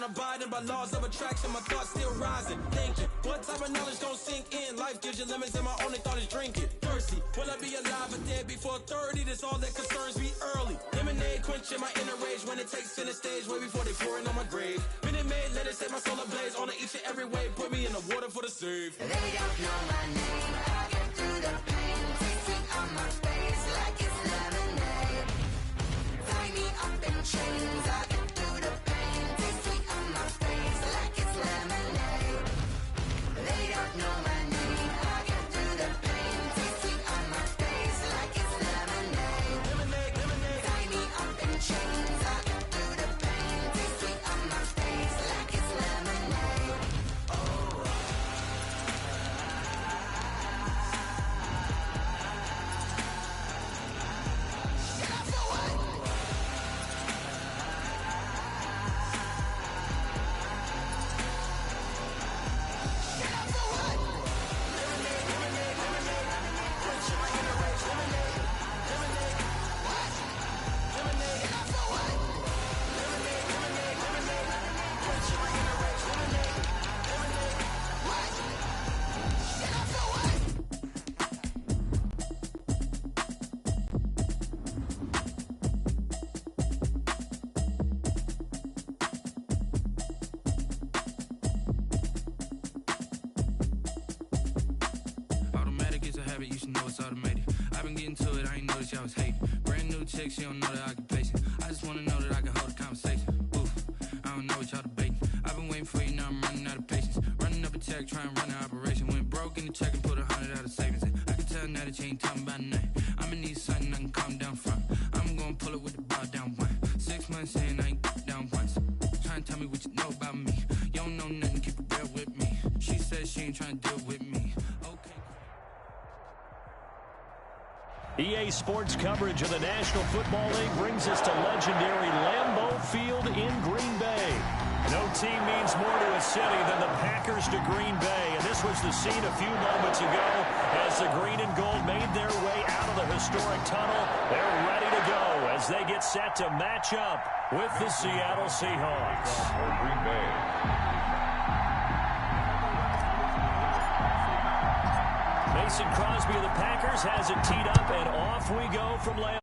abiding by laws of attraction. My thoughts still rising, thinking, what type of knowledge gon' sink in? Life gives you lemons and my only thought is drinking. Thirsty, will I be alive or dead before 30? That's all that concerns me early. Lemonade quenching my inner rage when it takes center stage, way before they pour it on my grave. Minute Maid, let it set my soul ablaze. On each and every way, put me in the water for the save. They don't know my name, I get through the pain. Tasting on my face like it's lemonade. Tie me up in chains, I get through the pain. Tasting on my face like it's lemonade. They don't know my name, I get through the pain. Tasting on my face like it's lemonade. Tie me up in chains, I get through the pain. Tasting on my face like it's lemonade. Automatic is a habit, you should know it's automated. I've been getting to it, I ain't noticed y'all was hating. Brand new chick, she don't know the occupation. I just wanna know that I can hold a conversation. Oof, I don't know what y'all debating. I've been waiting for you, now I'm running out of patience. Running up a check, trying to run an operation. Went broke in the check and put 100 out of savings in. I can tell now that you ain't talking about nothing. I'ma need something I can calm down from. I'm gonna pull it with the bar down one. 6 months in, I ain't down once. Trying to tell me what you know about me. You don't know nothing, keep it real with me. She says she ain't trying to deal with me. Okay. EA Sports coverage of the National Football League brings us to legendary Lambeau Field in Green Bay. No team means more to a city than the Packers to Green Bay, and this was the scene a few moments ago as the green and gold made their way out of the historic tunnel. They're ready to go as they get set to match up with the Seattle Seahawks. Green Bay. Mason Crosby of the Packers has it teed up, and off we go from Lambeau.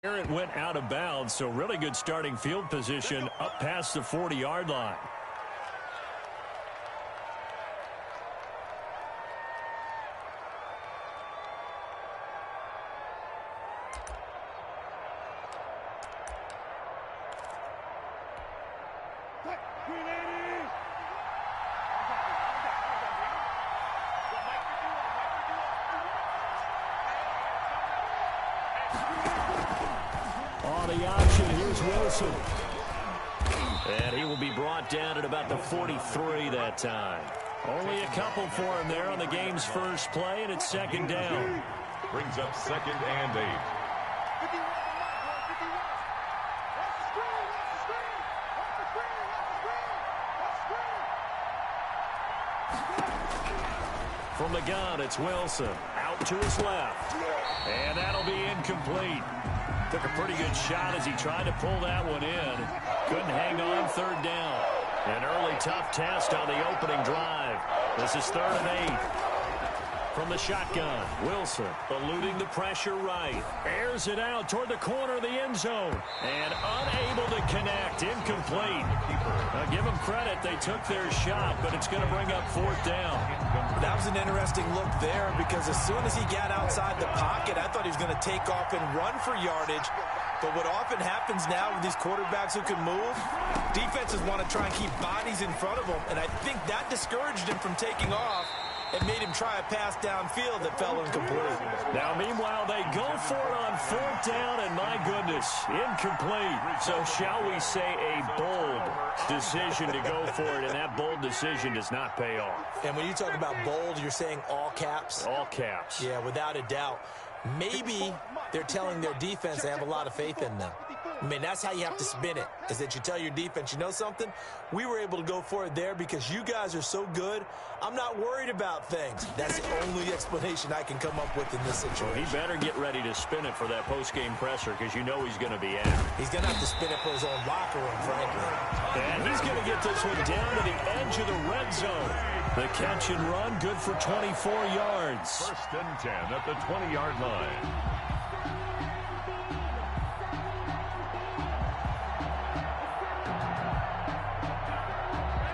It went out of bounds, so really good starting field position up past the 40-yard line. On the option, here's Wilson. And he will be brought down at about the 43 that time. Only a couple for him there on the game's first play, and it's second down. Brings up 2nd and 8. From the gun, it's Wilson. Out to his left. And that'll be incomplete. Took a pretty good shot as he tried to pull that one in. Couldn't hang on, third down. An early tough test on the opening drive. This is 3rd and 8. From the shotgun, Wilson eluding the pressure right. Airs it out toward the corner of the end zone. And unable to connect. Incomplete. Now give them credit. They took their shot, but it's going to bring up 4th down. That was an interesting look there because as soon as he got outside the pocket, I thought he was going to take off and run for yardage. But what often happens now with these quarterbacks who can move, defenses want to try and keep bodies in front of them, and I think that discouraged him from taking off. It made him try a pass downfield that fell incomplete. Now, meanwhile, they go for it on 4th down, and my goodness, incomplete. So shall we say a bold decision to go for it, and that bold decision does not pay off. And when you talk about bold, you're saying all caps? All caps. Yeah, without a doubt. Maybe they're telling their defense they have a lot of faith in them. I mean, that's how you have to spin it, is that you tell your defense, you know something? We were able to go for it there because you guys are so good. I'm not worried about things. That's the only explanation I can come up with in this situation. Well, he better get ready to spin it for that post-game presser because you know he's going to be out. He's going to have to spin it for his own locker room, frankly. And he's going to get this one down to the edge of the red zone. The catch and run, good for 24 yards. 1st and 10 at the 20-yard line.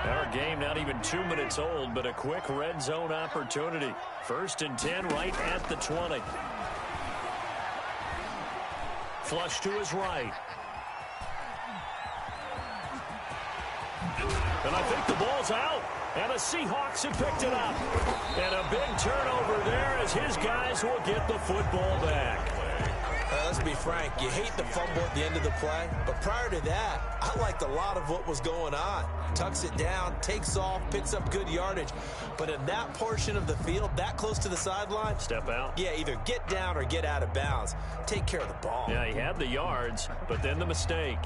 Our game not even 2 minutes old, but a quick red zone opportunity. 1st and 10 right at the 20. Flush to his right. And I think the ball's out. And the Seahawks have picked it up. And a big turnover there as his guys will get the football back. Let's be frank, you hate the fumble at the end of the play, but prior to that, I liked a lot of what was going on. Tucks it down, takes off, picks up good yardage, but in that portion of the field, that close to the sideline, step out. Yeah, either get down or get out of bounds. Take care of the ball. Yeah, he had the yards, but then the mistake.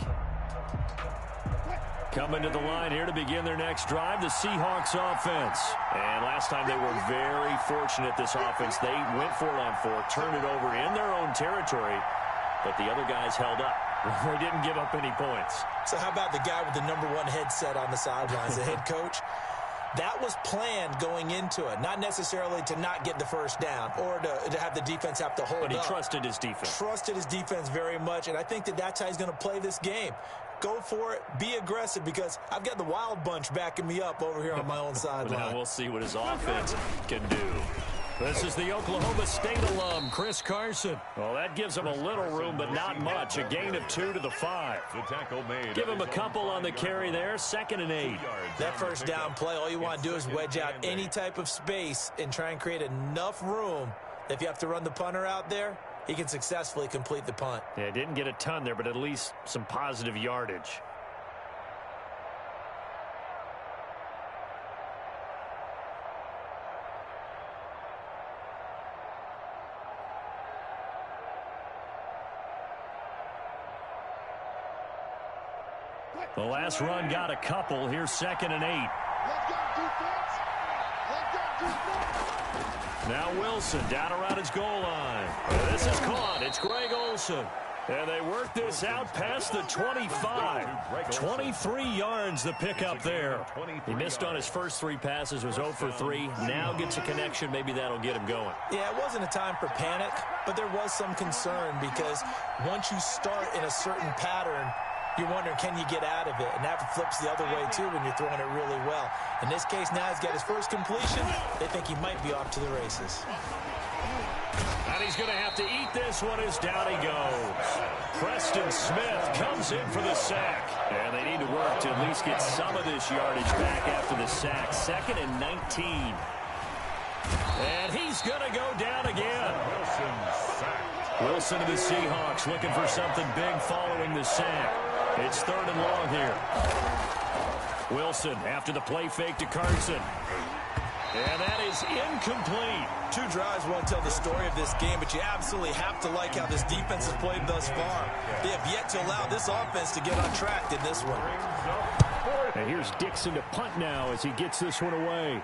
Coming to the line here to begin their next drive, the Seahawks offense. And last time they were very fortunate, this offense. They went for it on 4, turned it over in their own territory, but the other guys held up. They didn't give up any points. So how about the guy with the #1 headset on the sidelines, the head coach? That was planned going into it, not necessarily to not get the first down or to have the defense have to hold up. But he trusted his defense. Trusted his defense very much, and I think that's how he's going to play this game. Go for it. Be aggressive because I've got the wild bunch backing me up over here on my own sideline. Now we'll see what his offense can do. This is the Oklahoma State alum, Chris Carson. Well, that gives him a little room, but not much. A gain of 2 to the 5. The tackle made. Give him a couple on the carry there. 2nd and 8. That first down play, all you want to do is wedge out any type of space and try and create enough room that if you have to run the punter out there, he can successfully complete the punt. Yeah, didn't get a ton there, but at least some positive yardage. The last run got a couple. Here's 2nd and 8. Now Wilson down around his goal line. This is caught. It's Greg Olsen. And they work this out past the 25. 23 yards the pickup there. He missed on his first 3 passes, was 0 for 3. Now gets a connection. Maybe that'll get him going. Yeah, it wasn't a time for panic, but there was some concern because once you start in a certain pattern, you're wondering, can you get out of it? And that flips the other way, too, when you're throwing it really well. In this case, now he's got his first completion. They think he might be off to the races. And he's going to have to eat this one as down he goes. Preston Smith comes in for the sack. And they need to work to at least get some of this yardage back after the sack. 2nd and 19. And he's going to go down again. Wilson to the Seahawks looking for something big following the sack. It's 3rd and long here. Wilson after the play fake to Carson. And that is incomplete. 2 drives won't tell the story of this game, but you absolutely have to like how this defense has played thus far. They have yet to allow this offense to get on track in this one. And here's Dixon to punt now as he gets this one away.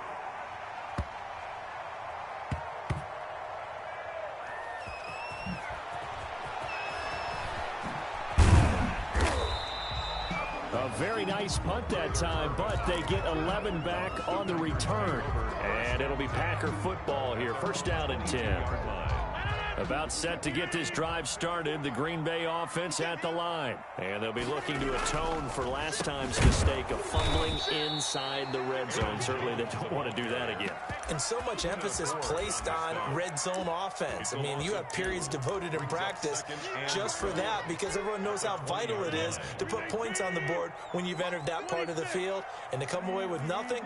A very nice punt that time, but they get 11 back on the return. And it'll be Packer football here. 1st down and 10. About set to get this drive started, the Green Bay offense at the line. And they'll be looking to atone for last time's mistake of fumbling inside the red zone. Certainly they don't want to do that again. And so much emphasis placed on red zone offense. I mean, you have periods devoted in practice just for that because everyone knows how vital it is to put points on the board when you've entered that part of the field. And to come away with nothing,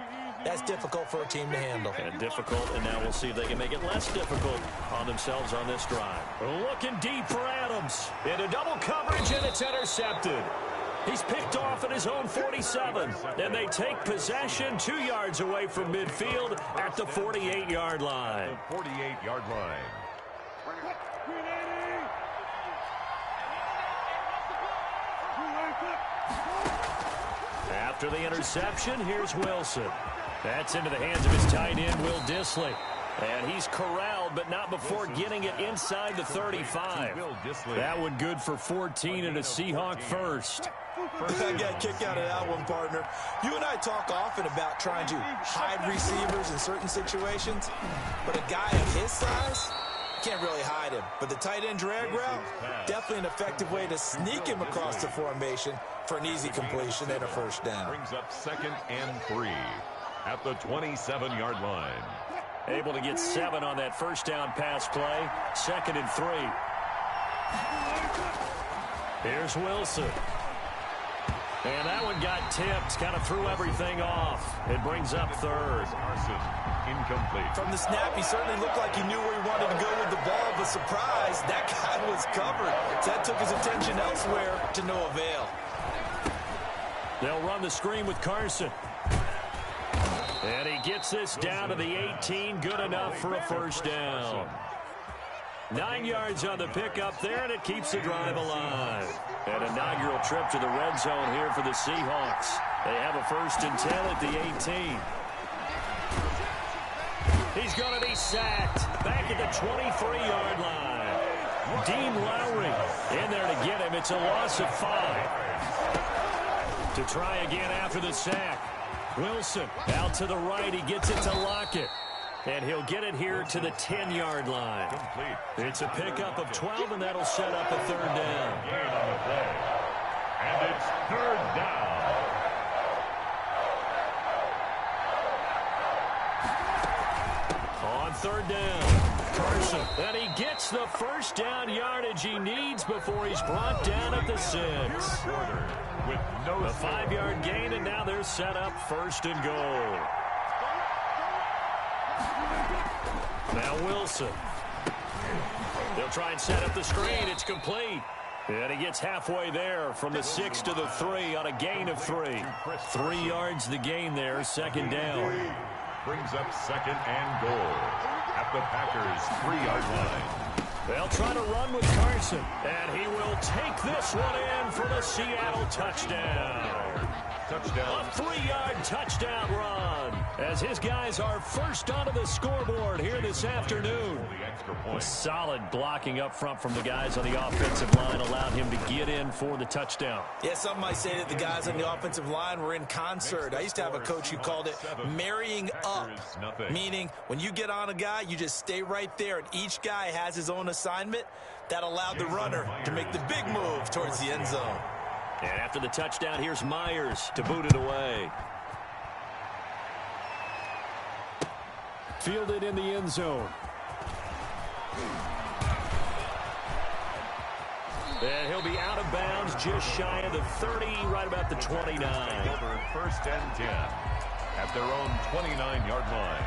that's difficult for a team to handle. And difficult, and now we'll see if they can make it less difficult on themselves on this drive. Looking deep for Adams. Into double coverage, and it's intercepted. He's picked off at his own 47, and they take possession 2 yards away from midfield at the 48-yard line. The 48-yard line. After the interception, here's Wilson. That's into the hands of his tight end, Will Dissly. And he's corralled, but not before getting it inside the 35. That one good for 14 and a Seahawk first. I got a kick out of that one, partner. You and I talk often about trying to hide receivers in certain situations, but a guy of his size can't really hide him. But the tight end drag route, definitely an effective way to sneak him across the formation for an easy completion and a first down. Brings up 2nd and 3 at the 27-yard line. Able to get 7 on that first down pass play. 2nd and 3. Here's Wilson. And that one got tipped, kind of threw everything off. It brings up 3rd. Incomplete. From the snap, he certainly looked like he knew where he wanted to go with the ball, but surprise, that guy was covered. So that took his attention elsewhere to no avail. They'll run the screen with Carson. And he gets this down to the 18, good enough for a first down. 9 yards on the pickup there, and it keeps the drive alive. An inaugural trip to the red zone here for the Seahawks. They have a 1st and 10 at the 18. He's going to be sacked back at the 23-yard line. Dean Lowry in there to get him. It's a loss of 5. To try again after the sack. Wilson out to the right. He gets it to Lockett. And he'll get it here to the 10-yard line. Complete. It's a pickup of 12, and that'll set up a 3rd down. Gain on the play. And it's 3rd down. On 3rd down, Carson. And he gets the first down yardage he needs before he's brought down at the 6. With no A 5-yard gain, and now they're set up 1st and goal. Now Wilson. They'll try and set up the screen. It's complete. And he gets halfway there from the 6 to the 3 on a gain of 3. 3 yards the gain there, 2nd down. Brings up 2nd and goal at the Packers' 3-yard line. They'll try to run with Carson. And he will take this one in for the Seattle touchdown. Touchdown. A 3-yard touchdown run as his guys are first onto the scoreboard here this afternoon. The extra point. Solid blocking up front from the guys on the offensive line allowed him to get in for the touchdown. Yeah, some might say that the guys on the offensive line were in concert. I used to have a coach who called it marrying up, meaning when you get on a guy, you just stay right there, and each guy has his own assignment. That allowed the runner to make the big move towards the end zone. And after the touchdown, here's Myers to boot it away. Fielded in the end zone. And he'll be out of bounds just shy of the 30, right about the 29. Over 1st and 10 at their own 29-yard line.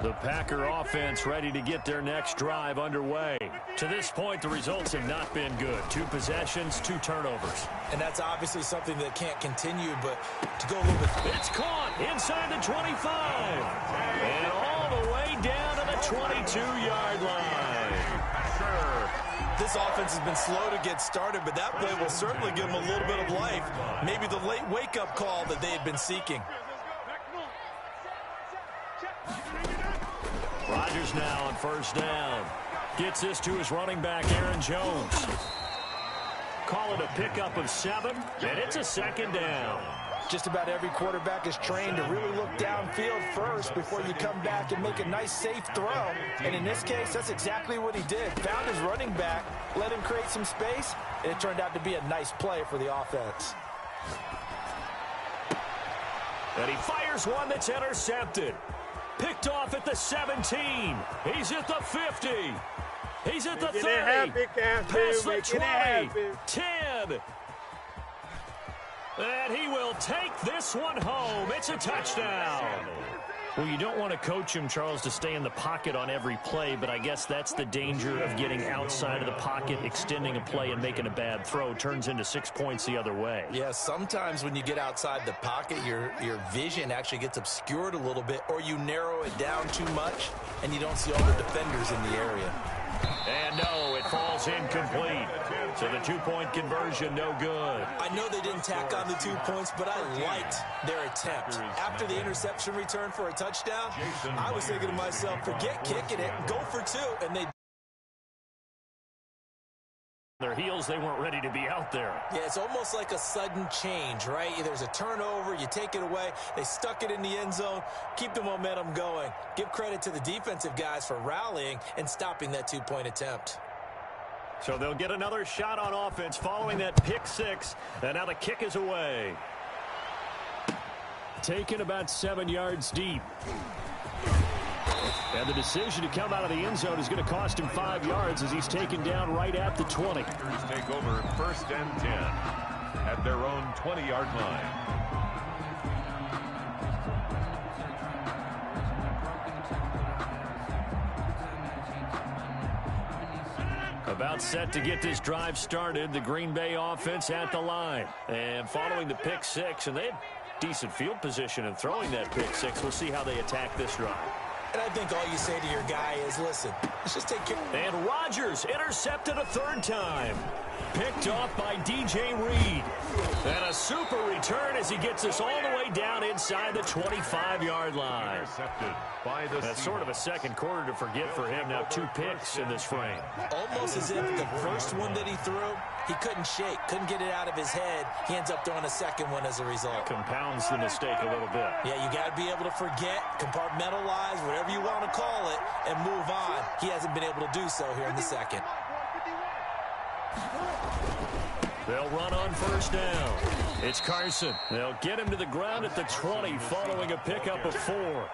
The Packer offense ready to get their next drive underway. To this point, the results have not been good. 2 possessions, 2 turnovers. And that's obviously something that can't continue, but to go a little bit... It's caught inside the 25. And all the way down to the 22-yard line. This offense has been slow to get started, but that play will certainly give them a little bit of life. Maybe the late wake-up call that they had been seeking. Rodgers now on 1st down. Gets this to his running back, Aaron Jones. Call it a pickup of 7, and it's a 2nd down. Just about every quarterback is trained to really look downfield first before you come back and make a nice, safe throw. And in this case, that's exactly what he did. Found his running back, let him create some space, and it turned out to be a nice play for the offense. And he fires one that's intercepted. Picked off at the 17. He's at the 50. He's at the 30. Past the 20. 10. And he will take this one home. It's a touchdown. Well, you don't want to coach him, Charles, to stay in the pocket on every play, but I guess that's the danger of getting outside of the pocket, extending a play, and making a bad throw. Turns into 6 points the other way. Yeah, sometimes when you get outside the pocket, your vision actually gets obscured a little bit, or you narrow it down too much, and you don't see all the defenders in the area. And no, it falls incomplete. So the two-point conversion, no good. I know they didn't tack on the 2 points, but I liked their attempt. After the interception return for a touchdown, I was thinking to myself, forget kicking it, go for 2, and they their heels, they weren't ready to be out there. Yeah, it's almost like a sudden change, right? There's a turnover, you take it away, they stuck it in the end zone, keep the momentum going. Give credit to the defensive guys for rallying and stopping that 2-point attempt. So they'll get another shot on offense following that pick 6, and now the kick is away. Taken about 7 yards deep. And the decision to come out of the end zone is going to cost him 5 yards as he's taken down right at the 20. Packers take over 1st and 10 at their own 20-yard line. About set to get this drive started, the Green Bay offense at the line. And following the pick 6, and they had decent field position in throwing that pick 6. We'll see how they attack this drive. And I think all you say to your guy is, listen, let's just take care. And Rodgers intercepted a 3rd time. Picked off by DJ Reed. And a super return as he gets us all the way down inside the 25-yard line. Intercepted by the That's sort of a second quarter to forget for him. Now 2 picks in this frame. Almost as if the first one that he threw, he couldn't shake, couldn't get it out of his head. He ends up throwing a second one as a result. Compounds the mistake a little bit. Yeah, you got to be able to forget, compartmentalize, whatever you want to call it, and move on. He hasn't been able to do so here in the second. They'll run on 1st down. It's Carson. They'll get him to the ground at the 20 following a pickup of 4.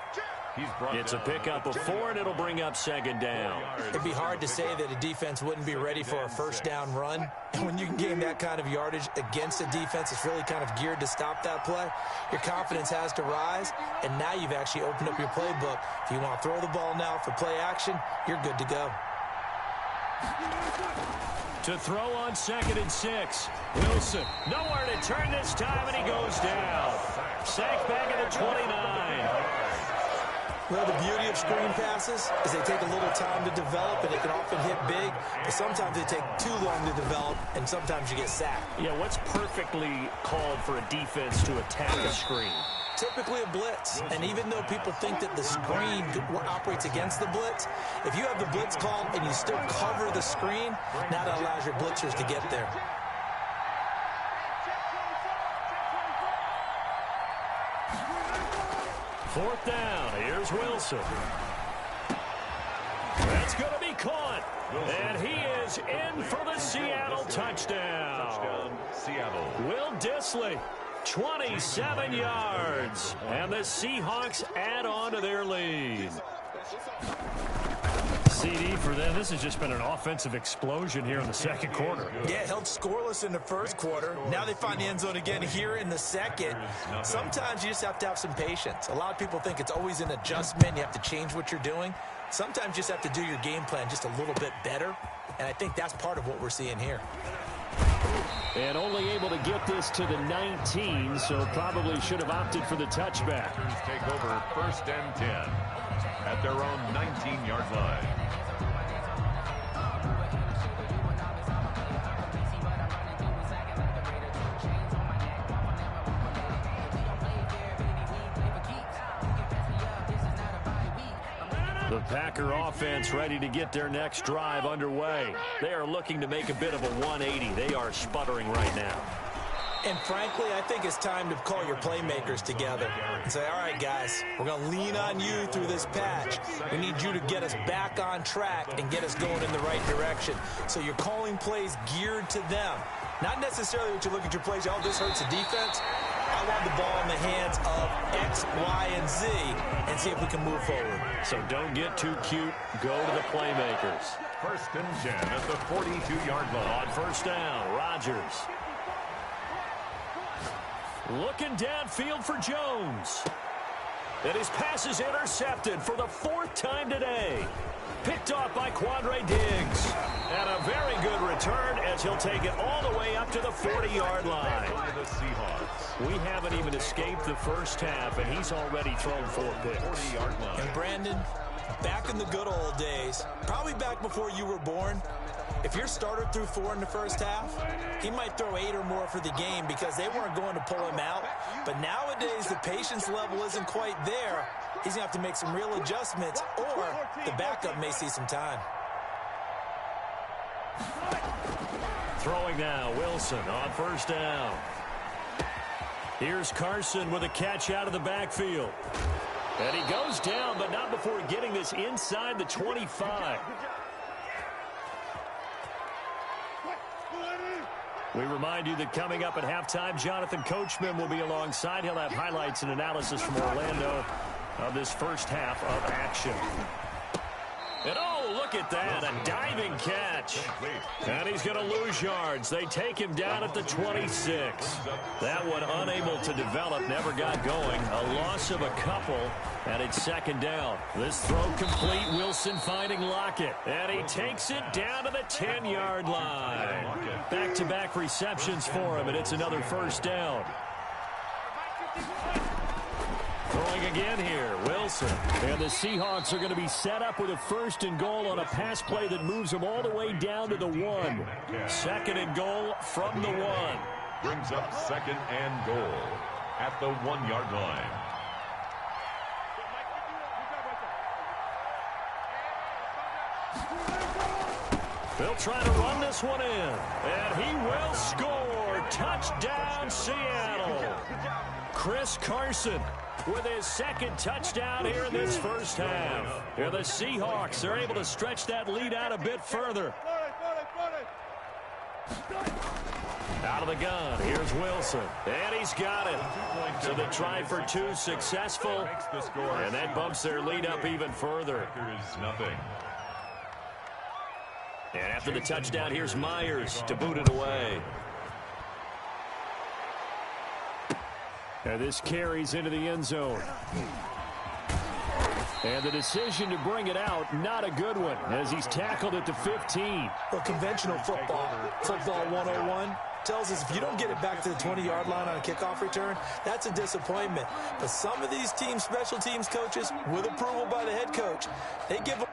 It's a pickup of 4, and it'll bring up 2nd down. It'd be hard to say that a defense wouldn't be ready for a 1st down run. And when you can gain that kind of yardage against a defense that's really kind of geared to stop that play, your confidence has to rise, and now you've actually opened up your playbook. If you want to throw the ball now for play action, you're good to go. To throw on 2nd and 6. Wilson, nowhere to turn this time, and he goes down. Sacked back at the 29. Well, the beauty of screen passes is they take a little time to develop, and they can often hit big, but sometimes they take too long to develop, and sometimes you get sacked. Yeah, what's perfectly called for a defense to attack a screen? Typically a blitz, and even though people think that the screen operates against the blitz, if you have the blitz called and you still cover the screen, now that allows your blitzers to get there. Fourth down. Here's Wilson. That's going to be caught. And he is in for the Seattle touchdown. Seattle. Will Dissly, 27 yards. And the Seahawks add on to their lead. CD for them. This has just been an offensive explosion here in the second quarter. Yeah, held scoreless in the first quarter. Now they find the end zone again here in the second. Sometimes you just have to have some patience. A lot of people think it's always an adjustment. You have to change what you're doing. Sometimes you just have to do your game plan just a little bit better. And I think that's part of what we're seeing here. And only able to get this to the 19, so probably should have opted for the touchback. Take over 1st and 10 at their own 19-yard line. The Packer offense ready to get their next drive underway. They are looking to make a bit of a 180. They are sputtering right now. And frankly, I think it's time to call your playmakers together and say, all right, guys, we're going to lean on you through this patch. We need you to get us back on track and get us going in the right direction. So you're calling plays geared to them. Not necessarily what you look at your plays, oh, this hurts the defense. I want the ball in the hands of X, Y, and Z and see if we can move forward. So don't get too cute. Go to the playmakers. 1st and 10 at the 42-yard line. On 1st down, Rodgers. Looking downfield for Jones. And his pass is intercepted for the 4th time today. Picked off by Quandre Diggs. And a very good return as he'll take it all the way up to the 40-yard line. The Seahawks. We haven't even escaped the first half, and he's already thrown 4 picks. 40-yard line. And Brandon, back in the good old days, probably back before you were born, if your starter threw 4 in the first half, he might throw 8 or more for the game because they weren't going to pull him out. But nowadays, the patience level isn't quite there. He's going to have to make some real adjustments, or the backup may see some time. Throwing now, Wilson on first down. Here's Carson with a catch out of the backfield. And he goes down, but not before getting this inside the 25. We remind you that coming up at halftime, Jonathan Coachman will be alongside. He'll have highlights and analysis from Orlando of this first half of action. And oh, look at that, a diving catch. And he's going to lose yards. They take him down at the 26. That one unable to develop, never got going. A loss of a couple, and it's second down. This throw complete, Wilson finding Lockett. And he takes it down to the 10-yard line. Back-to-back receptions for him, and it's another first down. Throwing again here, Wilson. And the Seahawks are going to be set up with a 1st and goal on a pass play that moves them all the way down to the 1. 2nd and goal from the 1. Brings up 2nd and goal at the 1-yard line. They'll try to run this one in. And he will score. Touchdown, Seattle. Chris Carson with his 2nd touchdown here in this first half. And the Seahawks are able to stretch that lead out a bit further. Out of the gun, here's Wilson. And he's got it. So the try for 2 successful. And that bumps their lead up even further. Nothing. And after the touchdown, here's Myers to boot it away. And this carries into the end zone. And the decision to bring it out, not a good one, as he's tackled at the 15. Well, conventional football 101, tells us if you don't get it back to the 20-yard line on a kickoff return, that's a disappointment. But some of these teams, special teams coaches, with approval by the head coach, they give them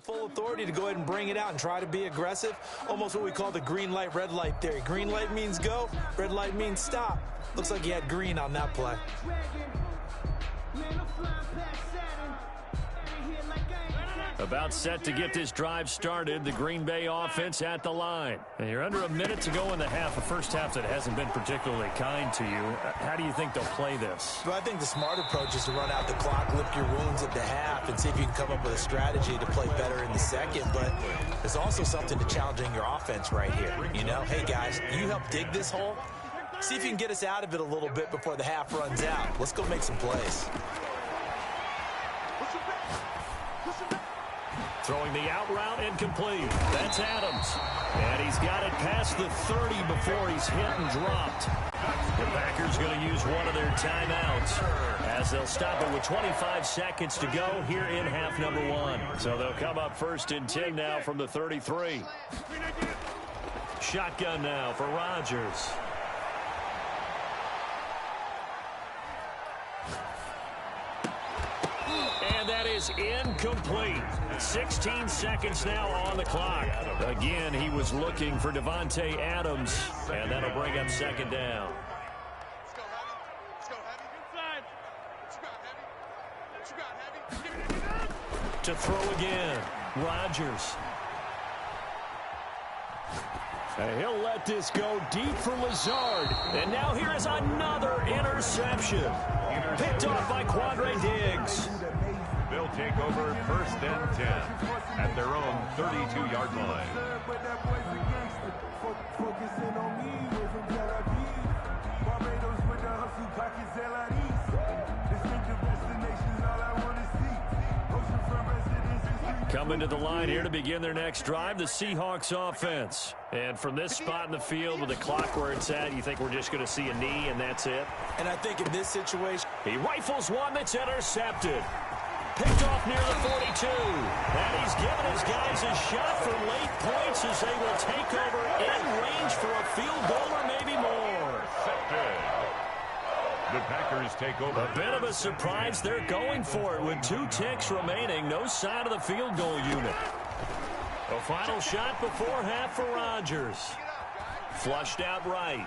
Full authority to go ahead and bring it out and try to be aggressive. Almost what we call the green light, red light theory. Green light means go, red light means stop. Looks like he had green on that play. About set to get this drive started, the Green Bay offense at the line. And you're under a minute to go in the half, a first half that hasn't been particularly kind to you. How do you think they'll play this? Well, I think the smart approach is to run out the clock, lick your wounds at the half, and see if you can come up with a strategy to play better in the second. But there's also something to challenging your offense right here. You know, hey, guys, you help dig this hole. See if you can get us out of it a little bit before the half runs out. Let's go make some plays. Throwing the out route incomplete. That's Adams. And he's got it past the 30 before he's hit and dropped. The Packers going to use one of their timeouts as they'll stop it with 25 seconds to go here in half number 1. So they'll come up 1st and 10 now from the 33. Shotgun now for Rodgers. And that is incomplete. 16 seconds now on the clock. Again, he was looking for Devontae Adams, and that'll bring up 2nd down. To throw again, Rodgers. And he'll let this go deep for Lazard. And now here is another interception. Picked off by Quandre Diggs. They'll take over 1st and 10 at their own 32-yard line. Coming to the line here to begin their next drive, the Seahawks offense. And from this spot in the field with the clock where it's at, you think we're just going to see a knee and that's it? And I think in this situation, he rifles one that's intercepted. Picked off near the 42. And he's given his guys a shot for late points as they will take over in range for a field goal or maybe more. The Packers take over. A bit of a surprise. They're going for it with 2 ticks remaining. No sign of the field goal unit. A final shot before half for Rodgers. Flushed out right.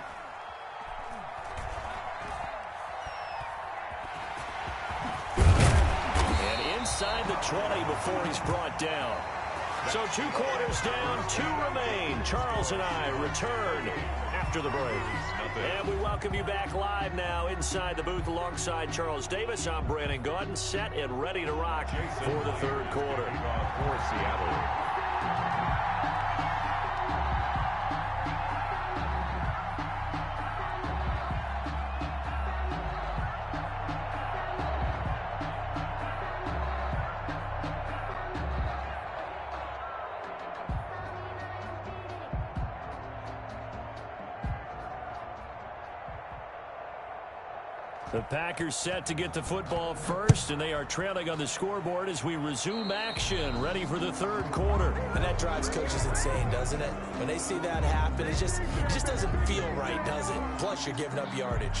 And inside the 20 before he's brought down. So 2 quarters down, 2 remain. Charles and I return after the break. And we welcome you back live now inside the booth alongside Charles Davis. I'm Brandon Gaudin, set and ready to rock for the 3rd quarter. For Seattle. The Packers set to get the football first, and they are trailing on the scoreboard as we resume action, ready for the 3rd quarter. And that drives coaches insane, doesn't it? When they see that happen, it just doesn't feel right, does it? Plus, you're giving up yardage.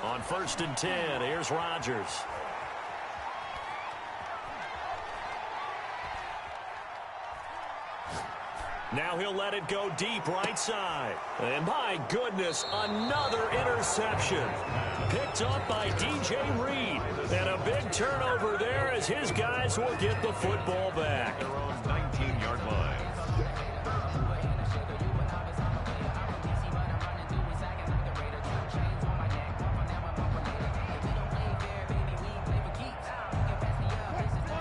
On 1st and 10, here's Rodgers. Now he'll let it go deep right side. And my goodness, another interception. Picked up by DJ Reed. And a big turnover there as his guys will get the football back. Their own 19-yard line.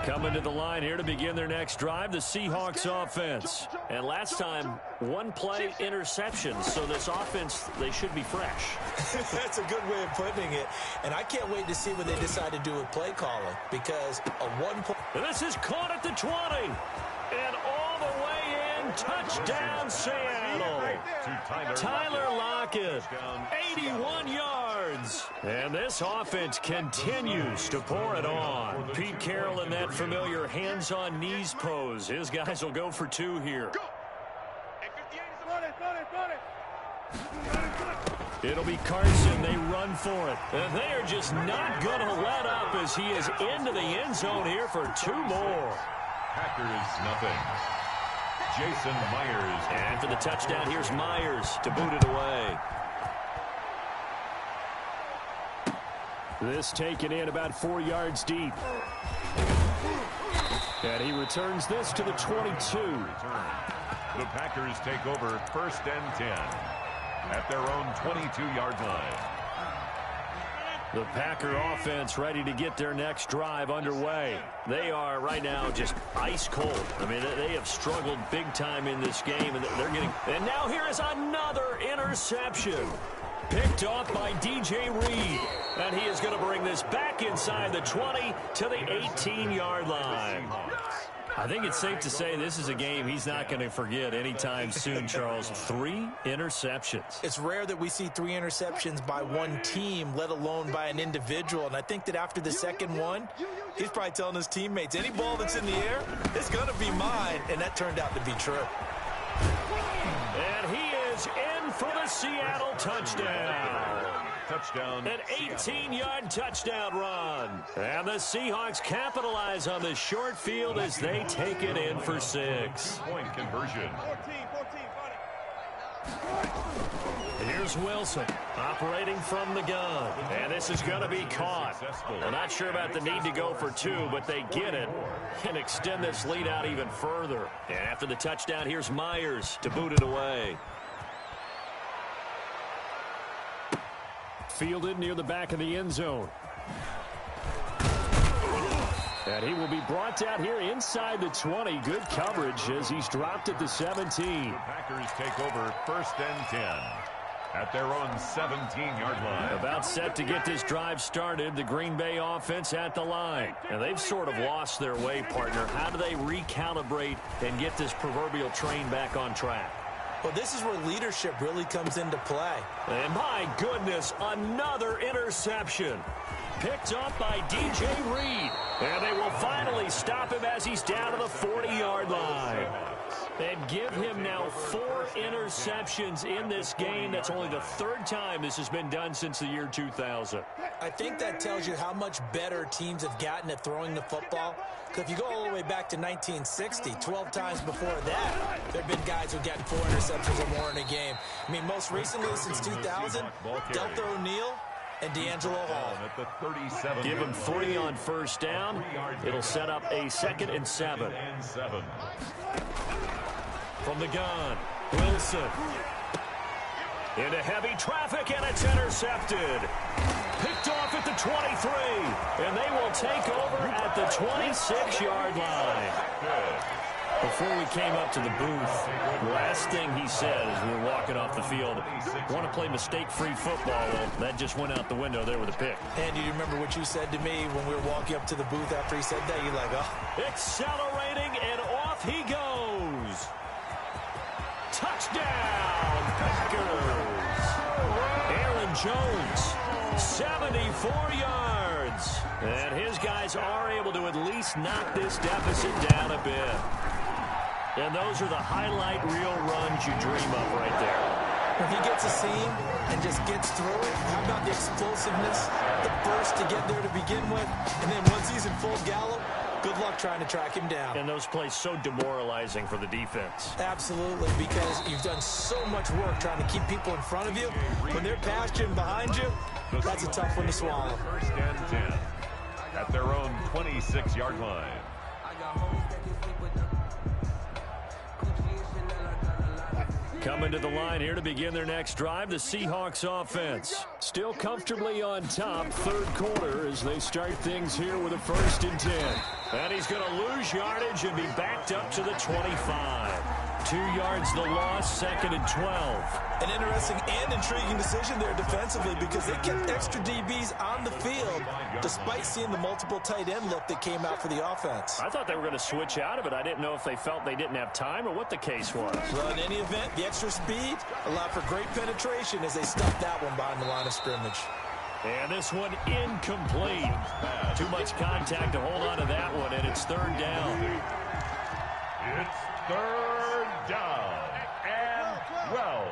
Coming to the line here to begin their next drive, the Seahawks offense. And last time, 1 play interception. So this offense, they should be fresh. That's a good way of putting it. And I can't wait to see what they decide to do with play calling. Because a 1 play... This is caught at the 20. And all the way in touchdown, Seattle. Tyler Lockett, 81 yards. And this offense continues to pour it on. Pete Carroll in that familiar hands-on knees pose. His guys will go for 2 here. It'll be Carson. They run for it. And they are just not going to let up as he is into the end zone here for 2 more. Packers nothing. Jason Myers. And for the touchdown, here's Myers to boot it away. This taken in about 4 yards deep. And he returns this to the 22. The Packers take over 1st and 10 at their own 22-yard line. The Packer offense ready to get their next drive underway. They are right now just ice cold. I mean, they have struggled big time in this game, and they're getting. And now here is another interception. Picked off by DJ Reed. And he is going to bring this back inside the 20 to the 18-yard line. I think it's safe to say this is a game he's not going to forget anytime soon, Charles. 3 interceptions. It's rare that we see 3 interceptions by one team, let alone by an individual. And I think that after the second one, he's probably telling his teammates, any ball that's in the air, it's going to be mine. And that turned out to be true. And he is in for the Seattle touchdown. Touchdown. An 18-yard touchdown run. And the Seahawks capitalize on the short field as they take it in for 6. Point conversion. Here's Wilson operating from the gun. And this is going to be caught. We're not sure about the need to go for 2, but they get it and extend this lead out even further. And after the touchdown, here's Myers to boot it away. Fielded near the back of the end zone. And he will be brought down here inside the 20. Good coverage as he's dropped at the 17. The Packers take over 1st and 10 at their own 17-yard line. About set to get this drive started. The Green Bay offense at the line. And they've sort of lost their way, partner. How do they recalibrate and get this proverbial train back on track? Well, this is where leadership really comes into play. And my goodness, another interception. Picked up by DJ Reed. And they will finally stop him as he's down to the 40-yard line. And give him now 4 interceptions in this game. That's only the 3rd time this has been done since the year 2000. I think that tells you how much better teams have gotten at throwing the football. Because if you go all the way back to 1960, 12 times before that, there have been guys who've gotten 4 interceptions or more in a game. I mean, most recently since 2000, Delta O'Neal and D'Angelo Hall. Give him 3 on 1st down. It'll set up a 2nd and 7. From the gun, Wilson. Into heavy traffic, and it's intercepted. Picked off at the 23, and they will take over at the 26-yard line. Before we came up to the booth, last thing he said as we were walking off the field, want to play mistake-free football. Well, that just went out the window there with a pick. And do you remember what you said to me when we were walking up to the booth after he said that? You're like, oh. Accelerating, and off he goes. Touchdown, Packers. Aaron Jones, 74 yards. And his guys are able to at least knock this deficit down a bit. And those are the highlight reel runs you dream of right there. If he gets a seam and just gets through it, how about the explosiveness, the burst to get there to begin with, and then once he's in full gallop, good luck trying to track him down. And those plays so demoralizing for the defense. Absolutely, because you've done so much work trying to keep people in front of you. When they're past you and behind you, that's a tough one to swallow. 1st and 10 at their own 26-yard line. Coming to the line here to begin their next drive, the Seahawks offense. Still comfortably on top, 3rd quarter, as they start things here with a 1st and 10. And he's going to lose yardage and be backed up to the 25. 2 yards the loss, 2nd and 12. An interesting and intriguing decision there defensively because they kept extra DBs on the field despite seeing the multiple tight end look that came out for the offense. I thought they were going to switch out of it. I didn't know if they felt they didn't have time or what the case was. Well, in any event, the extra speed allowed for great penetration as they stuffed that one behind the line of scrimmage. And this one incomplete. Too much contact to hold on to that one, and it's 3rd down. It's 3rd down and 12.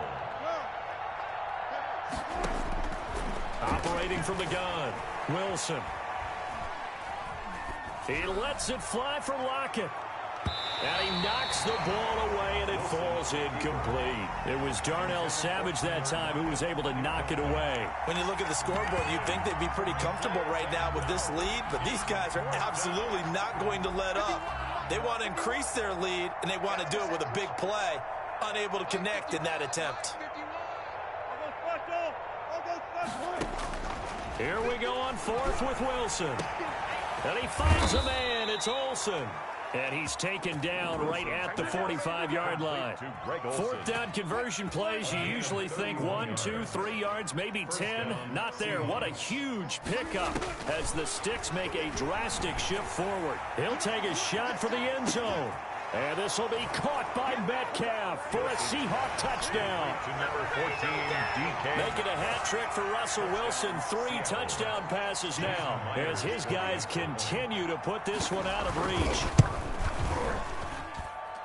Operating from the gun, Wilson. He lets it fly for Lockett. And he knocks the ball away, and it falls incomplete. It was Darnell Savage that time who was able to knock it away. When you look at the scoreboard, you'd think they'd be pretty comfortable right now with this lead, but these guys are absolutely not going to let up. They want to increase their lead, and they want to do it with a big play. Unable to connect in that attempt. Here we go on 4th with Wilson. And he finds a man. It's Olsen. And he's taken down right at the 45-yard line. 4th down conversion plays, you usually think 1, 2, 3 yards, maybe 10. Not there. What a huge pickup as the Sticks make a drastic shift forward. He'll take a shot for the end zone. And this will be caught by Metcalf for a Seahawk touchdown. To number 14, DK. Making a hat trick for Russell Wilson. 3 touchdown passes now as his guys continue to put this one out of reach.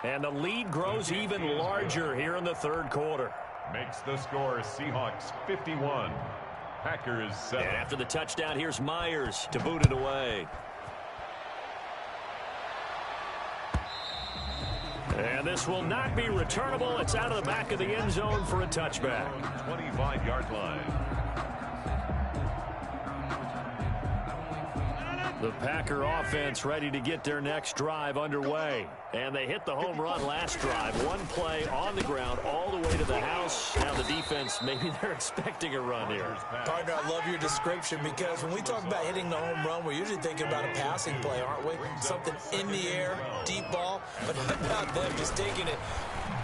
And the lead grows even larger here in the 3rd quarter. Makes the score Seahawks 51, Packers 7. And after the touchdown, here's Myers to boot it away. And this will not be returnable. It's out of the back of the end zone for a touchback. 25-yard line. The Packer offense ready to get their next drive underway. And they hit the home run last drive. 1 play on the ground all the way to the house. Now the defense, maybe they're expecting a run here. Partner, I love your description because when we talk about hitting the home run, we're usually thinking about a passing play, aren't we? Something in the air, deep ball. But how about them just taking it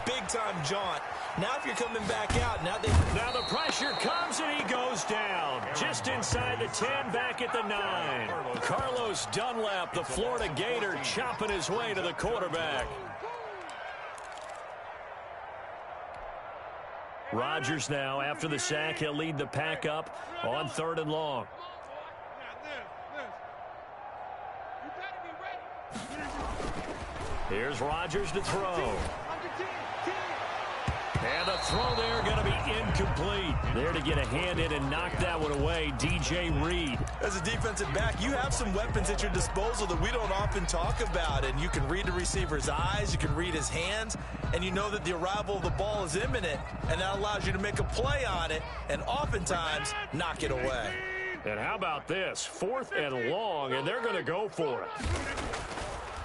big-time jaunt? Now if you're coming back out, now the pressure comes and he goes down. Just inside the 10, back at the 9. Carlos Dunlap, the Florida Gator, chopping his way to the quarterback. Rodgers now, after the sack, he'll lead the pack up on 3rd and long. Here's Rodgers to throw. And the throw there going to be incomplete. There to get a hand in and knock that one away, DJ Reed. As a defensive back, you have some weapons at your disposal that we don't often talk about. And you can read the receiver's eyes, you can read his hands, and you know that the arrival of the ball is imminent. And that allows you to make a play on it and oftentimes knock it away. And how about this? 4th and long, and they're going to go for it.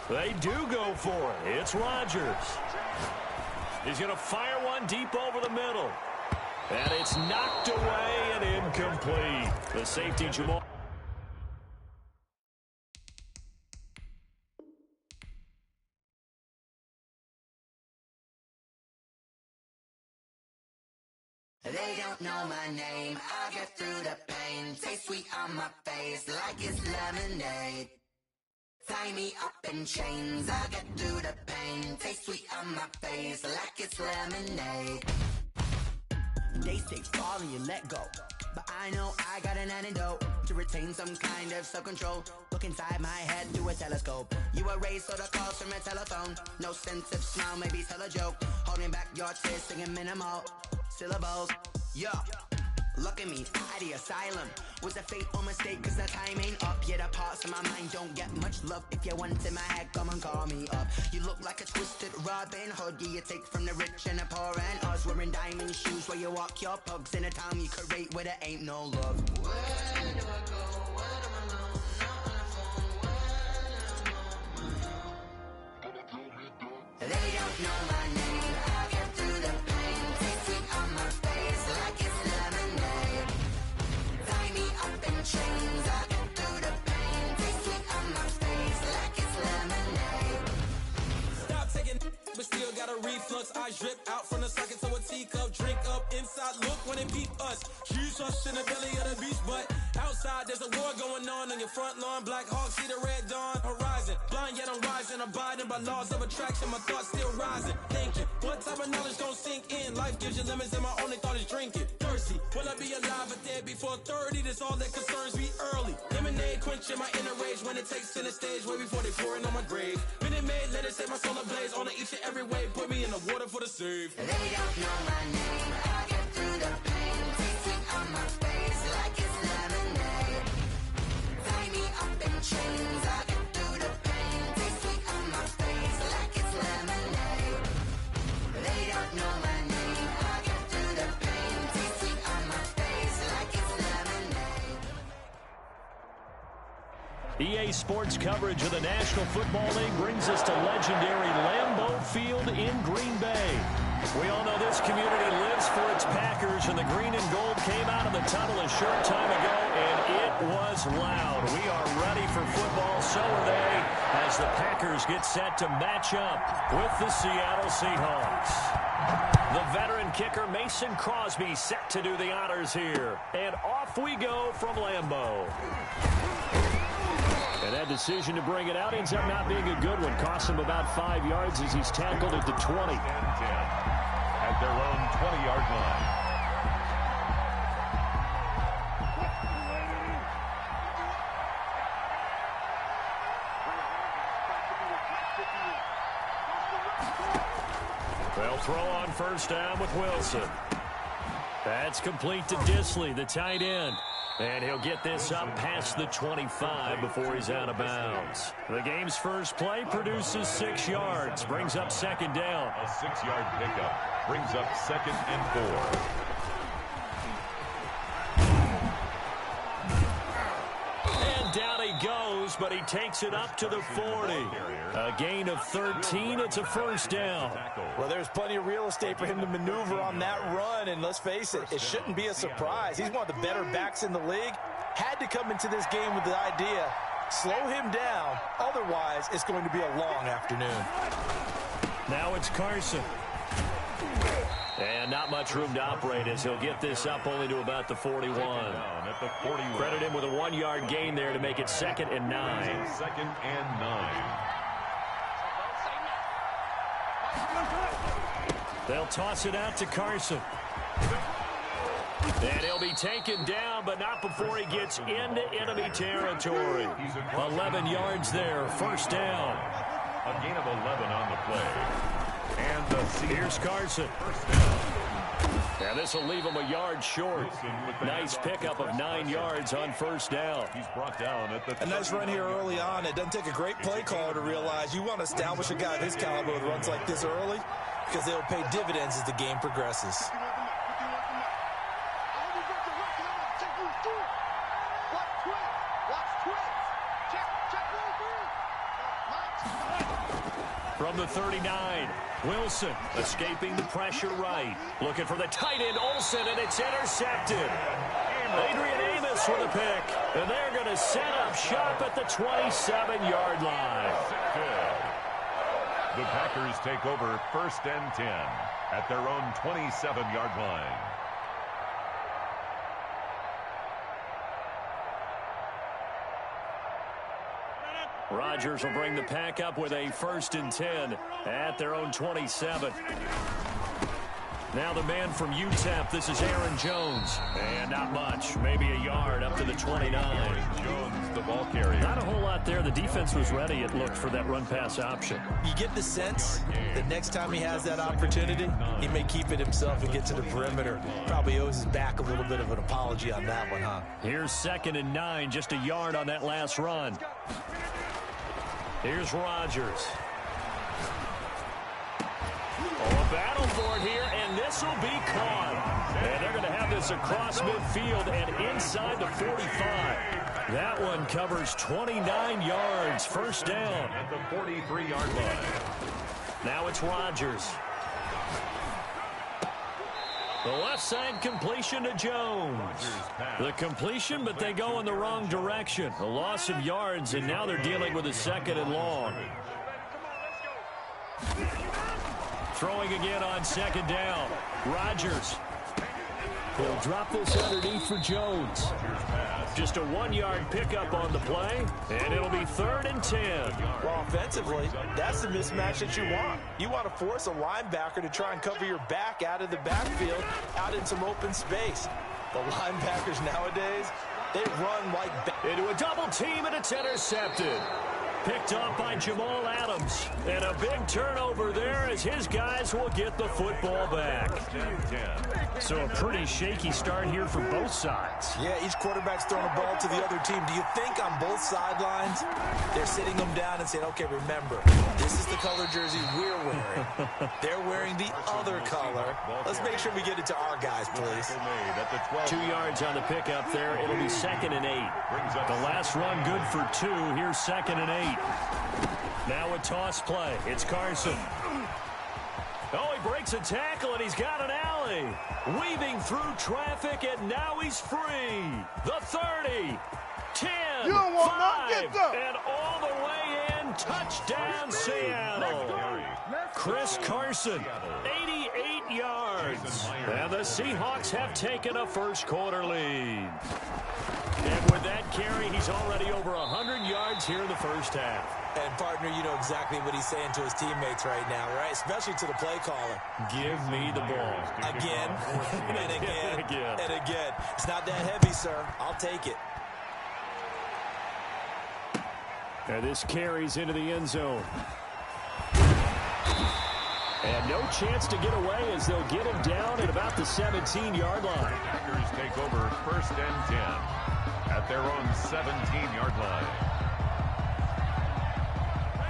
They do go for it. It's Rodgers. He's going to fire one deep over the middle. And it's knocked away and incomplete. The safety, Jamal. They don't know my name. I get through the pain. Taste sweet on my face like it's lemonade. Tie me up in chains, I get through the pain. Taste sweet on my face like it's lemonade. They say fall and you let go, but I know I got an antidote to retain some kind of self-control. Look inside my head through a telescope. You erase all the calls from a telephone. No sense of smile, maybe tell a joke. Holding back your tears, singing minimal syllables. Yo, look at me, at the asylum. Was a fate or mistake, cause the time ain't up. Yet the parts of my mind don't get much love. If you want in my head, come and call me up. You look like a twisted Robin Hood. Yeah, you take from the rich and the poor and us. Wearing diamond shoes where you walk your pugs. In a town you create where there ain't no love. Where do I go? When I'm alone? Not on the phone. When I'm They don't know my name. I get through the pain. Taste sweet on my face like it's lemonade. Tie me up in chains. I get through the pain. Taste sweet on my face like it's lemonade. Stop taking, but still got a reflux. drip out from the socket to a teacup. Drink up inside, look when they peep us. Jesus in the belly of the beast, but outside there's a war going on your front lawn. Black Hawk see the red dawn horizon. Blind yet I'm rising, abiding by laws of attraction. My thoughts still rising, thinking what type of knowledge gon' sink in? Life gives you lemons and my only thought is drinking. Thirsty, will I be alive or dead before 30? That's all that concerns me early. Lemonade quenching my inner rage when it takes center stage way before they pouring on my grave. Minute Maid, let it set my soul ablaze on each and every way. Put me in the water for the save. They don't know my name. I get through the pain. Tasting on my face like it's lemonade. Tie me up in chains. I get through the pain. Tasting on my face like it's lemonade. They don't know my name. I get through the pain. Tasting on my face like it's lemonade. EA Sports coverage of the National Football League brings us to legendary Lambeau Field in Green Bay. We all know this community lives for its Packers, and the green and gold came out of the tunnel a short time ago, and it was loud. We are ready for football, so are they, as the Packers get set to match up with the Seattle Seahawks. The veteran kicker Mason Crosby set to do the honors here, and off we go from Lambeau. And that decision to bring it out ends up not being a good one. Costs him about 5 yards as he's tackled at the 20. At their own 20-yard line. They'll throw on first down with Wilson. That's complete to Disley, the tight end. And he'll get this up past the 25 before he's out of bounds. The game's first play produces 6 yards, brings up second down. A 6-yard pickup brings up 2nd and 4. And down he goes, but he takes it up to the 40. A gain of 13, it's a first down. Well, there's plenty of real estate for him to maneuver on that run, and let's face it, it shouldn't be a surprise. He's one of the better backs in the league. Had to come into this game with the idea, slow him down, otherwise it's going to be a long afternoon. Now it's Carson. And not much room to operate as he'll get this up only to about the 41. At the 41. Credit him with a 1-yard gain there to make it 2nd and 9. 2nd and 9. They'll toss it out to Carson. And he'll be taken down, but not before he gets into enemy territory. 11 yards there, first down. A gain of 11 on the play. And here's Carson. And this will leave him a yard short. Nice pickup of 9 yards on first down. He's brought down at the A nice run here early on. It doesn't take a great play caller to realize you want to establish a guy of his caliber with runs like this early, because they'll pay dividends as the game progresses. From the 39, Wilson escaping the pressure right. Looking for the tight end, Olsen, and it's intercepted. Adrian Amos with a pick, and they're going to set up shop at the 27-yard line. The Packers take over 1st and 10 at their own 27-yard line. Rodgers will bring the pack up with a 1st and 10 at their own 27. Now the man from UTEP, this is Aaron Jones. And not much, maybe a yard up to the 29. Jones, the ball carrier. Not a whole lot there. The defense was ready, it looked, for that run-pass option. You get the sense that next time he has that opportunity, he may keep it himself and get to the perimeter. Probably owes his back a little bit of an apology on that one, huh? Here's 2nd and 9, just a yard on that last run. Here's Rodgers. Oh, a battle for it here, and this will be caught. And they're going to have this across midfield and inside the 45. That one covers 29 yards, first down. At the 43-yard line. Now it's Rodgers. The left side completion to Jones. The completion, but they go in the wrong direction. A loss of yards, and now they're dealing with a 2nd and long. Throwing again on second down. Rodgers. He'll drop this underneath for Jones. Just a 1-yard pickup on the play, and it'll be 3rd and 10. Well, offensively, that's the mismatch that you want. You want to force a linebacker to try and cover your back out of the backfield, out in some open space. The linebackers nowadays, they run like... Into a double team, and it's intercepted. Picked off by Jamal Adams. And a big turnover there as his guys will get the football back. So a pretty shaky start here for both sides. Yeah, each quarterback's throwing a ball to the other team. Do you think on both sidelines they're sitting them down and saying, okay, remember, this is the color jersey we're wearing. They're wearing the other color. Let's make sure we get it to our guys, please. 2 yards on the pickup there. It'll be 2nd and 8. The last run good for 2. Here's 2nd and 8. Now a toss play. It's Carson. Oh, he breaks a tackle, and he's got an alley. Weaving through traffic, and now he's free. The 30, 10, you don't want 5, get up. And all the way in. Touchdown, Seattle. Chris Carson, 88 yards. And the Seahawks have taken a first-quarter lead. And with that carry, he's already over 100 yards here in the first half. And, partner, you know exactly what he's saying to his teammates right now, right? Especially to the play caller. Give me the ball. Again, and again, and again. It's not that heavy, sir. I'll take it. And this carries into the end zone. And no chance to get away as they'll get him down at about the 17-yard line. Packers take over 1st and 10 at their own 17-yard line.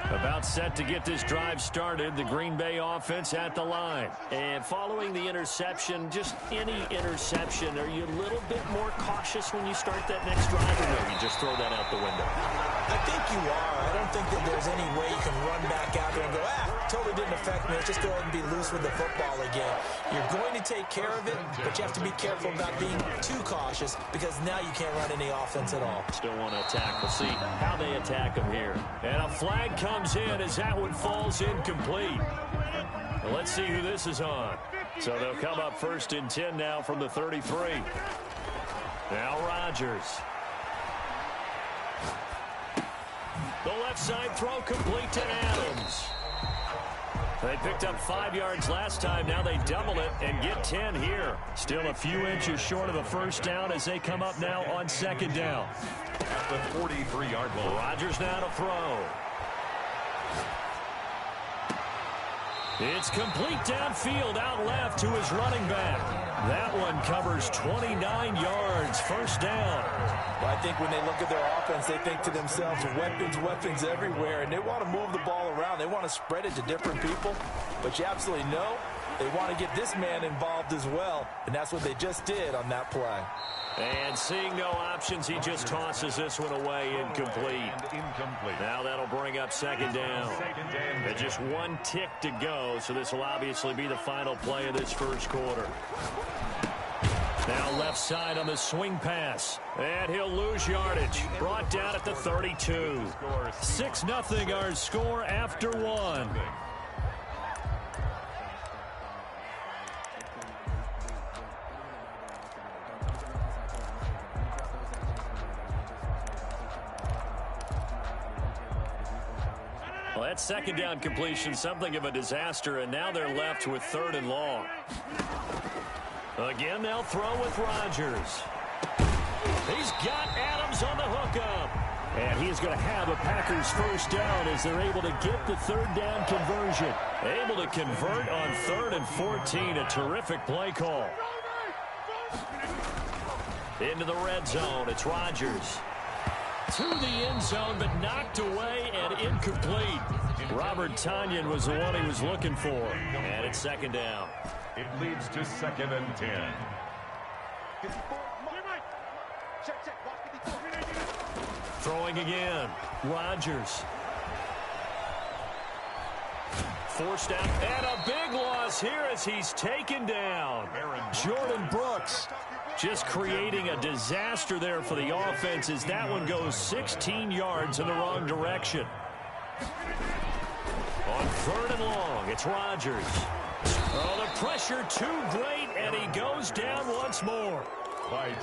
About set to get this drive started, the Green Bay offense at the line. And following the interception, just any interception, are you a little bit more cautious when you start that next drive, or no, you just throw that out the window? I think you are. I don't think that there's any way you can run back out there and go, totally didn't affect me. Let's just go ahead and be loose with the football again. You're going to take care of it, but you have to be careful about being too cautious because now you can't run any offense at all. Still want to attack. We'll see how they attack him here. And a flag comes in as that one falls incomplete. Well, let's see who this is on. So they'll come up 1st and 10 now from the 33. Now Rodgers. The left side throw complete to Adams. They picked up 5 yards last time. Now they double it and get 10 here. Still a few inches short of a first down as they come up now on 2nd down. At the 43-yard line. Rodgers now to throw. It's complete downfield out left to his running back. That one covers 29 yards. First down. Well, I think when they look at their offense, they think to themselves, weapons everywhere, and they want to move the ball around. They want to spread it to different people, but you absolutely know they want to get this man involved as well, and that's what they just did on that play. And seeing no options, he just tosses this one away, incomplete. Now that'll bring up 2nd down. And just 1 tick to go, so this will obviously be the final play of this first quarter. Now left side on the swing pass. And he'll lose yardage. Brought down at the 32. 6-0 our score after 1. Well, that 2nd down completion, something of a disaster, and now they're left with 3rd and long. Again, they'll throw with Rodgers. He's got Adams on the hookup. And he's going to have a Packers first down as they're able to get the 3rd down conversion. Able to convert on 3rd and 14. A terrific play call. Into the red zone. It's Rodgers. To the end zone, but knocked away and incomplete. Robert Tonyan was the one he was looking for. And it's 2nd down. It leads to 2nd and 10. Throwing again. Rodgers. Forced out. And a big loss here as he's taken down. Jordan Brooks. Just creating a disaster there for the offense as that one goes 16 yards in the wrong direction. On Third and long. It's Rodgers. Oh, the pressure too great, and he goes down once more.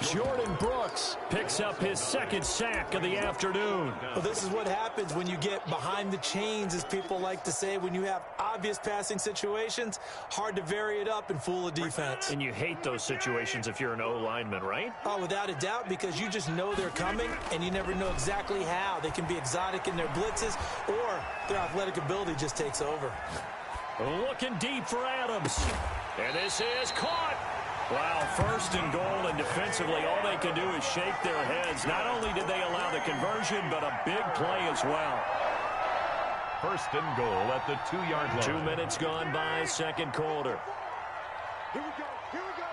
Jordan Brooks picks up his second sack of the afternoon. Well, this is what happens when you get behind the chains, as people like to say. When you have obvious passing situations, hard to vary it up and fool a defense. And you hate those situations if you're an O-lineman, right? Oh, without a doubt, because you just know they're coming, and you never know exactly how. They can be exotic in their blitzes, or their athletic ability just takes over. Looking deep for Adams. And this is caught. Wow, first and goal, and defensively, all they can do is shake their heads. Not only did they allow the conversion, but a big play as well. First and goal at the 2-yard line. 2 minutes gone by, second quarter. Here we go. Here we go.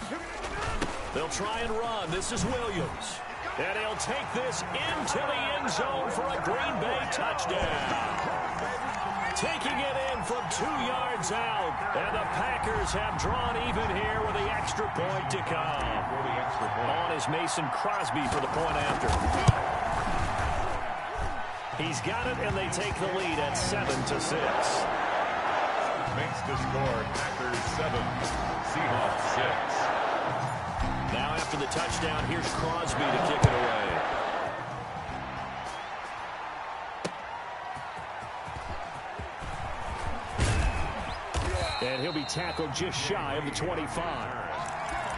Here we go. They'll try and run. This is Williams. And he'll take this into the end zone for a Green Bay touchdown. Taking it in from 2 yards out. And the Packers have drawn even here with the extra point to come. On is Mason Crosby for the point after. He's got it, and they take the lead at 7-6. Makes the score Packers 7, Seahawks 6. Now after the touchdown, here's Crosby to kick it away. And he'll be tackled just shy of the 25.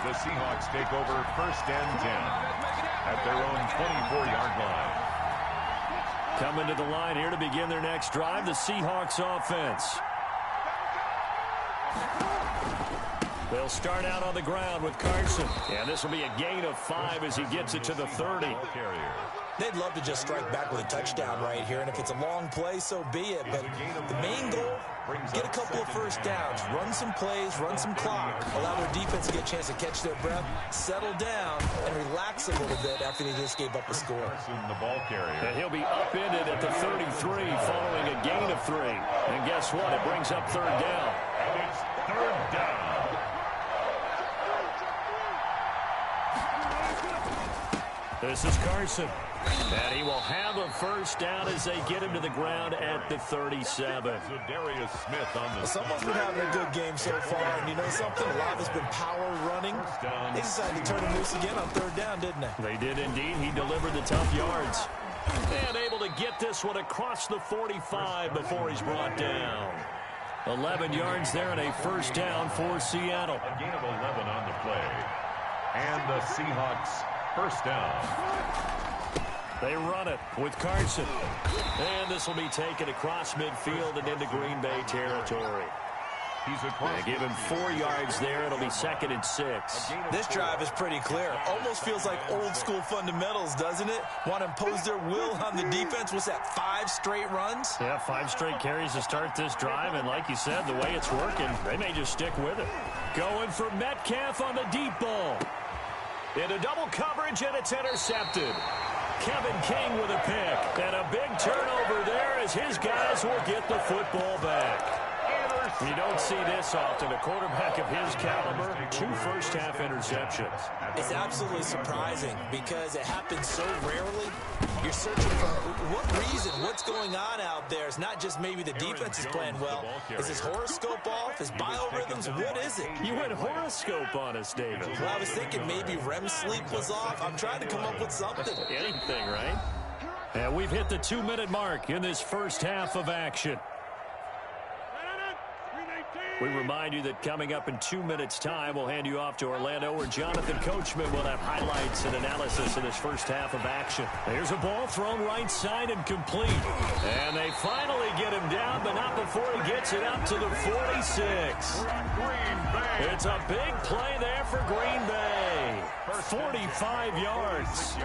The Seahawks take over first and 10 at their own 24-yard line. Coming to the line here to begin their next drive, the Seahawks offense. They'll start out on the ground with Carson. And this will be a gain of 5 as he gets it to the 30. They'd love to just strike back with a touchdown right here, and if it's a long play, so be it. But the main goal, get a couple of first downs, run some plays, run some clock, allow their defense to get a chance to catch their breath, settle down, and relax a little bit after they just gave up a score. The ball carrier. And he'll be upended at the 33 following a gain of 3. And guess what? It brings up third down. And it's third down. This is Carson. And he will have a first down as they get him to the ground at the 37. Darius Smith on the Someone's been having a good game so far, and you know something? A lot has been power running. They decided to turn him loose again on third down, didn't they? They did indeed. He delivered the tough yards. And able to get this one across the 45 before he's brought down. 11 yards there and a first down for Seattle. A gain of 11 on the play. And the Seahawks first down. They run it with Carson. And this will be taken across midfield and into Green Bay territory. They give him 4 yards there. It'll be second and 6. This drive is pretty clear. Almost feels like old school fundamentals, doesn't it? Want to impose their will on the defense. What's that, 5 straight runs? Yeah, 5 straight carries to start this drive. And like you said, the way it's working, they may just stick with it. Going for Metcalf on the deep ball. Into double coverage, and it's intercepted. Kevin King with a pick. And a big turnover there as his guys will get the football back. You don't see this often. A quarterback of his caliber, 2 first-half interceptions. It's absolutely surprising because it happens so rarely. You're searching for what reason, what's going on out there. It's not just maybe the defense is playing well. Is his horoscope off? His biorhythms? What is it? You went horoscope on us, David. Well, I was thinking maybe REM sleep was off. I'm trying to come up with something. Anything, right? And we've hit the 2-minute mark in this first half of action. We remind you that coming up in 2 minutes' time, we'll hand you off to Orlando, where Jonathan Coachman will have highlights and analysis of this first half of action. There's a ball thrown right side and complete. And they finally get him down, but not before he gets it up to the 46. It's a big play there for Green Bay. 45 yards.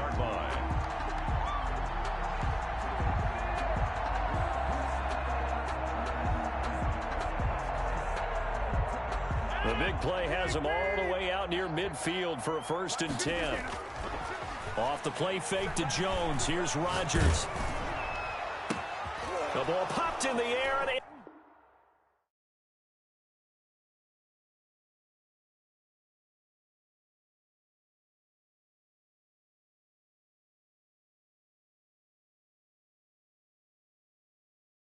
The big play has them all the way out near midfield for a first and 10. Off the play fake to Jones. Here's Rodgers. The ball popped in the air,